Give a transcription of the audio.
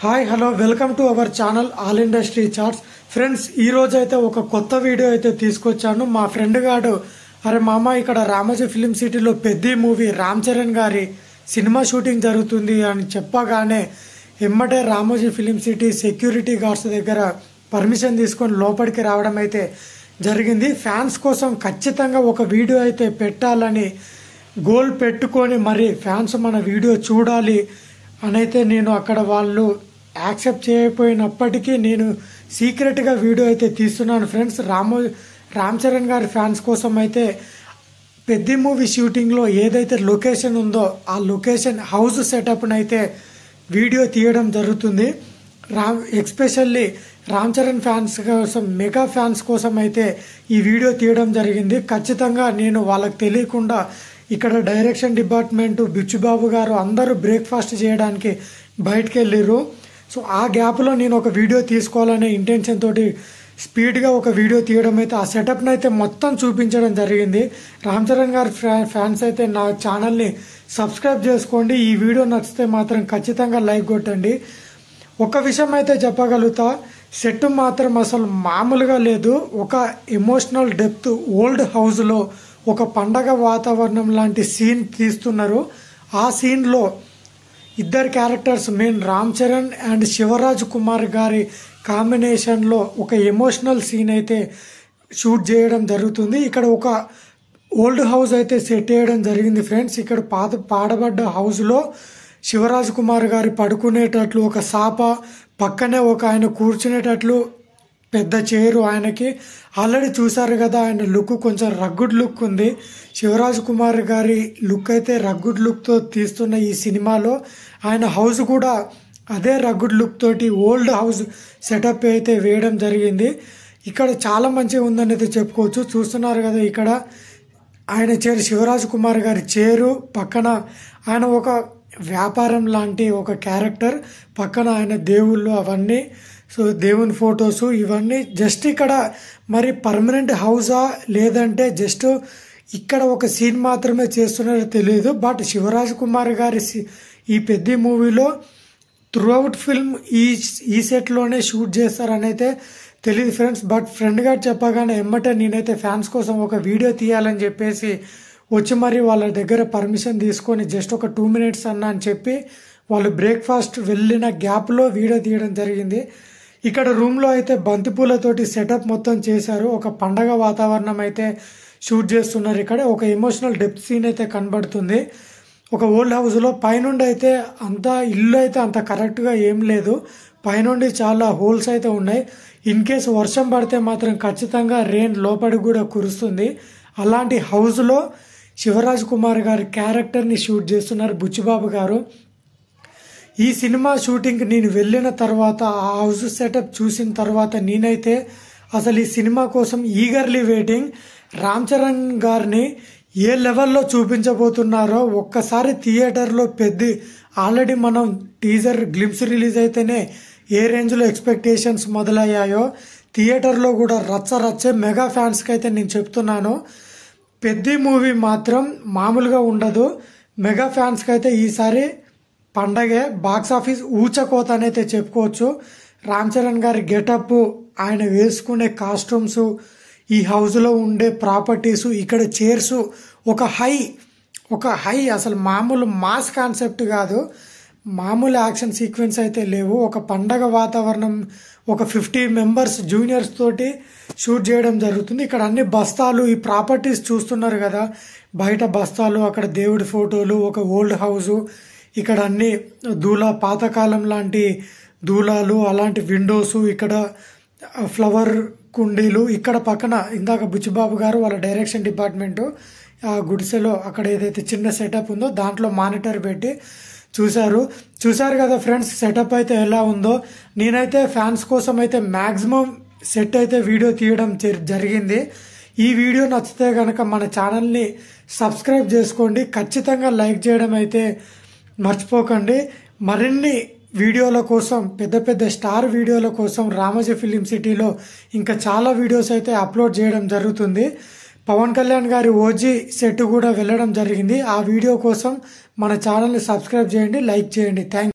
Hi hello welcome to our channel all industry charts. Friends, ఈ రోజు అయితే ఒక కొత్త వీడియో అయితే తీసుకొచ్చాను. మా ఫ్రెండ్ గారు అరే మామ ఇక్కడ రామోజీ ఫిలిం సిటీలో పెద్ద మూవీ రామ్ చరణ్ గారి సినిమా షూటింగ్ జరుగుతుంది అని చెప్పగానే ఎమ్మటే Ramoji film city security guards దగ్గర పర్మిషన్ తీసుకొని లోపలికి రావడం అయితే జరిగింది. ఫ్యాన్స్ కోసం ఖచ్చితంగా ఒక వీడియో అయితే పెట్టాలని గోల్ పెట్టుకొని మరి ఫ్యాన్స్ మన వీడియో చూడాలి అనైతే నేను అక్కడ వాళ్ళు యాక్సెప్ట్ చేయకపోయినప్పటికీ నేను సీక్రెట్గా వీడియో అయితే తీస్తున్నాను. ఫ్రెండ్స్, రామ్ చరణ్ గారి ఫ్యాన్స్ కోసం అయితే పెద్ద మూవీ షూటింగ్లో ఏదైతే లొకేషన్ ఉందో ఆ లొకేషన్ హౌస్ సెటప్ని అయితే వీడియో తీయడం జరుగుతుంది. ఎస్పెషల్లీ రామ్ చరణ్ ఫ్యాన్స్ కోసం, మెగా ఫ్యాన్స్ కోసం అయితే ఈ వీడియో తీయడం జరిగింది. ఖచ్చితంగా నేను వాళ్ళకి తెలియకుండా ఇక్కడ డైరెక్షన్ డిపార్ట్మెంట్ బిచ్చుబాబు గారు అందరూ బ్రేక్ఫాస్ట్ చేయడానికి బయటకు వెళ్ళారు. సో ఆ గ్యాప్లో నేను ఒక వీడియో తీసుకోవాలనే ఇంటెన్షన్ తోటి స్పీడ్గా ఒక వీడియో తీయడం అయితే ఆ సెటప్ని అయితే మొత్తం చూపించడం జరిగింది. రామ్ చరణ్ గారి ఫ్యాన్స్ అయితే నా ఛానల్ని సబ్స్క్రైబ్ చేసుకోండి. ఈ వీడియో నచ్చితే మాత్రం ఖచ్చితంగా లైక్ కొట్టండి. ఒక విషయం అయితే చెప్పగలుగుతా, సెట్ మాత్రం అసలు మామూలుగా లేదు. ఒక ఎమోషనల్ డెప్త్ ఓల్డ్ హౌస్లో ఒక పండగ వాతావరణం లాంటి సీన్ తీస్తున్నారు. ఆ సీన్లో ఇద్దరు characters main Ram Charan and Shivaraj Kumar గారి కాంబినేషన్లో ఒక ఎమోషనల్ సీన్ అయితే షూట్ చేయడం జరుగుతుంది. ఇక్కడ ఒక ఓల్డ్ హౌస్ అయితే సెట్ చేయడం జరిగింది. ఫ్రెండ్స్, ఇక్కడ పాడబడ్డ హౌస్లో శివరాజ్ కుమార్ గారి పడుకునేటట్లు ఒక సాప, పక్కనే ఒక ఆయన కూర్చునేటట్లు పెద్ద చైరు ఆయనకి. ఆల్రెడీ చూసారు కదా, ఆయన లుక్ కొంచెం రగ్గుడ్ లుక్ ఉంది. శివరాజ్ కుమార్ గారి లుక్ అయితే రగ్గుడ్ లుక్తో తీస్తున్న ఈ సినిమాలో ఆయన హౌస్ కూడా అదే రగ్గుడ్ లుక్ తోటి ఓల్డ్ హౌస్ సెటప్ అయితే వేయడం జరిగింది. ఇక్కడ చాలా మంచిగా ఉందని అయితే చెప్పుకోవచ్చు. చూస్తున్నారు కదా, ఇక్కడ ఆయన చైర్, శివరాజ్ కుమార్ గారి చైరు పక్కన ఆయన ఒక వ్యాపారం లాంటి ఒక క్యారెక్టర్, పక్కన ఆయన దేవుళ్ళు అవన్నీ, సో దేవుని ఫొటోస్ ఇవన్నీ. జస్ట్ ఇక్కడ మరి పర్మనెంట్ హౌసా లేదంటే జస్ట్ ఇక్కడ ఒక సీన్ మాత్రమే చేస్తున్నారో తెలియదు. బట్ శివరాజ్ కుమార్ గారి ఈ పెద్ద మూవీలో త్రూఅవుట్ ఫిల్మ్ ఈ సెట్లోనే షూట్ చేస్తారని అయితే తెలియదు ఫ్రెండ్స్. బట్ ఫ్రెండ్ గారు చెప్పగానే ఎమ్మటే నేనైతే ఫ్యాన్స్ కోసం ఒక వీడియో తీయాలని చెప్పేసి వచ్చి మరి వాళ్ళ దగ్గర పర్మిషన్ తీసుకొని జస్ట్ ఒక 2 minutes అన్నా అని చెప్పి వాళ్ళు బ్రేక్ఫాస్ట్ వెళ్ళిన గ్యాప్లో వీడియో తీయడం జరిగింది. ఇక్కడ రూమ్లో అయితే బంతిపూలతోటి సెటప్ మొత్తం చేశారు. ఒక పండగ వాతావరణం అయితే షూట్ చేస్తున్నారు. ఇక్కడ ఒక ఎమోషనల్ డెప్త్ సీన్ అయితే కనబడుతుంది. ఒక ఓల్డ్ హౌస్లో పైనుండి అయితే అంత ఇల్లు అయితే అంత కరెక్ట్గా ఏం లేదు. పైనుండి చాలా హోల్స్ అయితే ఉన్నాయి. ఇన్ కేసు వర్షం పడితే మాత్రం ఖచ్చితంగా రెయిన్ లోపలికి కూడా కురుస్తుంది. అలాంటి హౌస్లో శివరాజ్ కుమార్ గారి క్యారెక్టర్ని షూట్ చేస్తున్నారు బుచ్చిబాబు గారు. ఈ సినిమా షూటింగ్ నేను వెళ్ళిన తర్వాత, ఆ హౌస్ సెటప్ చూసిన తర్వాత నేనైతే అసలు ఈ సినిమా కోసం ఈగర్లీ వెయిటింగ్. రామ్ చరణ్ గారిని ఏ లెవెల్లో చూపించబోతున్నారో ఒక్కసారి థియేటర్లో ఆల్రెడీ మనం టీజర్ గ్లిమ్స్ రిలీజ్ అయితేనే ఏ రేంజ్లో ఎక్స్పెక్టేషన్స్ మొదలయ్యాయో థియేటర్లో కూడా రచ్చే. మెగా ఫ్యాన్స్కి అయితే నేను చెప్తున్నాను, పెద్ద మూవీ మాత్రం మామూలుగా ఉండదు. మెగా ఫ్యాన్స్కి అయితే ఈసారి పండగే. బాక్స్ ఆఫీస్ ఊచకోత అయితే చెప్పుకోవచ్చు. రామ్ చరణ్ గారి గెటప్, ఆయన వేసుకునే కాస్ట్యూమ్స్, ఈ హౌస్లో ఉండే ప్రాపర్టీస్, ఇక్కడ చైర్స్, ఒక హై అసలు మామూలు మాస్ కాన్సెప్ట్ కాదు. మామూలు యాక్షన్ సీక్వెన్స్ అయితే లేవు. ఒక పండగ వాతావరణం, ఒక 50 members జూనియర్స్ తోటి షూట్ చేయడం జరుగుతుంది. ఇక్కడ అన్ని బస్తాలు, ఈ ప్రాపర్టీస్ చూస్తున్నారు కదా, బయట బస్తాలు, అక్కడ దేవుడి ఫోటోలు, ఒక ఓల్డ్ హౌస్, ఇక్కడ అన్ని పాతకాలం లాంటి దూలాలు, అలాంటి విండోస్, ఇక్కడ ఫ్లవర్ కుండీలు, ఇక్కడ పక్కన ఇందాక బుచ్చిబాబు గారు వాళ్ళ డైరెక్షన్ డిపార్ట్మెంటు ఆ గుడిసెలో అక్కడ ఏదైతే చిన్న సెటప్ ఉందో దాంట్లో మానిటర్ పెట్టి చూశారు కదా ఫ్రెండ్స్, సెటప్ అయితే ఎలా ఉందో. నేనైతే ఫ్యాన్స్ కోసం అయితే మ్యాక్సిమం సెట్ అయితే వీడియో తీయడం జరిగింది. ఈ వీడియో నచ్చితే కనుక మన ఛానల్ని సబ్స్క్రైబ్ చేసుకోండి. ఖచ్చితంగా లైక్ చేయడం అయితే మర్చిపోకండి. మరిన్ని వీడియోల కోసం, పెద్ద స్టార్ వీడియోల కోసం రామోజీ ఫిలిం సిటీలో ఇంకా చాలా వీడియోస్ అయితే అప్లోడ్ చేయడం జరుగుతుంది. పవన్ కళ్యాణ్ గారి ఓజీ సెట్ కూడా వెళ్ళడం జరిగింది. ఆ వీడియో కోసం మన ఛానల్ని సబ్స్క్రైబ్ చేయండి, లైక్ చేయండి. థ్యాంక్